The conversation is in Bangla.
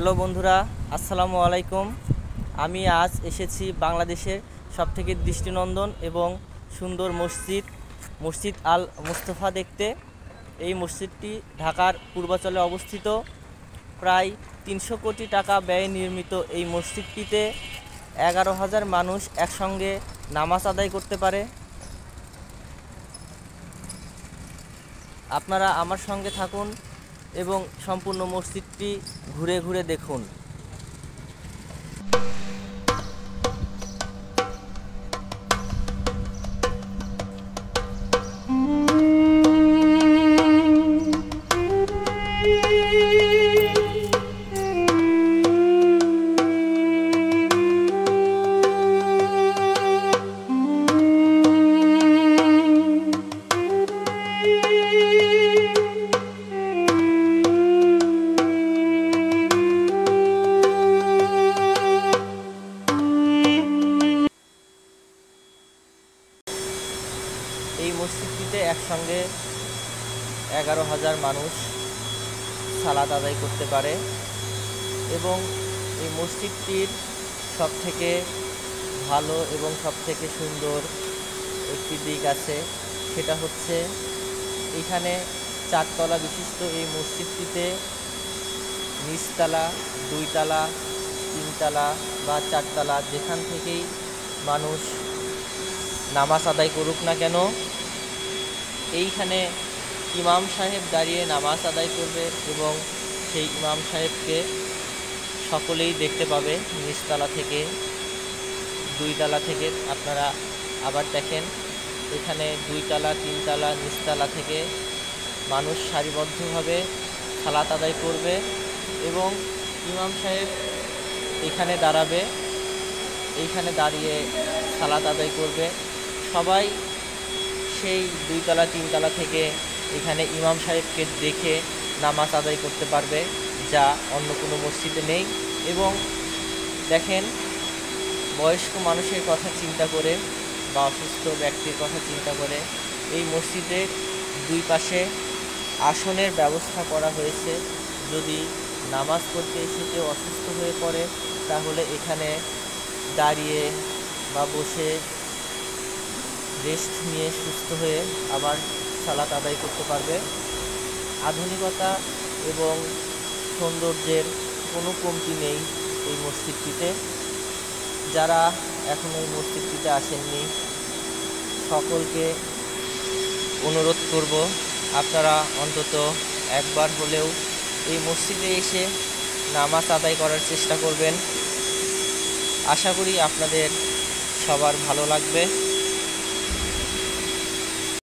হ্যালো বন্ধুরা, আসসালামু আলাইকুম। আমি আজ এসেছি বাংলাদেশের সবথেকে দৃষ্টিনন্দন এবং সুন্দর মসজিদ আল মুস্তফা দেখতে। এই মসজিদটি ঢাকার পূর্বাঞ্চলে অবস্থিত। প্রায় ৩০০ কোটি টাকা ব্যয়ে নির্মিত এই মসজিদটিতে ১১,০০০ মানুষ একসঙ্গে নামাজ আদায় করতে পারে। আপনারা আমার সঙ্গে থাকুন এবং সম্পূর্ণ মসজিদটি ঘুরে ঘুরে দেখুন। এই মসজিদটিতে একসঙ্গে ১১,০০০ মানুষ সালাত আদায় করতে পারে এবং এই মসজিদটির সবথেকে ভালো এবং সবথেকে সুন্দর একটি দিক আছে, সেটা হচ্ছে এখানে ৪ তলা বিশিষ্ট এই মসজিদটিতে নিচতলা, ২ তলা, ৩ তলা বা ৪ তলা যেখান থেকেই মানুষ নামাজ আদায় করুক না কেন, এইখানে ইমাম সাহেব দাঁড়িয়ে নামাজ আদায় করবে এবং সেই ইমাম সাহেবকে সকলেই দেখতে পাবে। নিচতলা থেকে, ২ তলা থেকে আপনারা আবার দেখেন, এখানে ২ তলা, ৩ তলা, নিচতলা থেকে মানুষ সারিবদ্ধভাবে সালাত আদায় করবে এবং ইমাম সাহেব এখানে দাঁড়াবে, এইখানে দাঁড়িয়ে সালাত আদায় করবে। সবাই সেই ২ তলা, ৩ তলা থেকে এখানে ইমাম সাহেবকে দেখে নামাজ আদায় করতে পারবে, যা অন্য কোনো মসজিদে নেই। এবং দেখেন, বয়স্ক মানুষের কথা চিন্তা করে বা অসুস্থ ব্যক্তির কথা চিন্তা করে এই মসজিদের ২ পাশে আসনের ব্যবস্থা করা হয়েছে। যদি নামাজ পড়তে এসে কেউ অসুস্থ হয়ে পড়ে, তাহলে এখানে দাঁড়িয়ে বা বসে রেস্ট নিয়ে সুস্থ হয়ে আবার সালাত আদায় করতে পারবে। আধুনিকতা এবং সৌন্দর্যের কোনো কমতি নেই এই মসজিদটিতে। যারা এখন এই মসজিদটিতে আসেননি, সকলকে অনুরোধ করব, আপনারা অন্তত একবার হলেও এই মসজিদে এসে নামাজ আদায় করার চেষ্টা করবেন। আশা করি আপনাদের সবার ভালো লাগবে।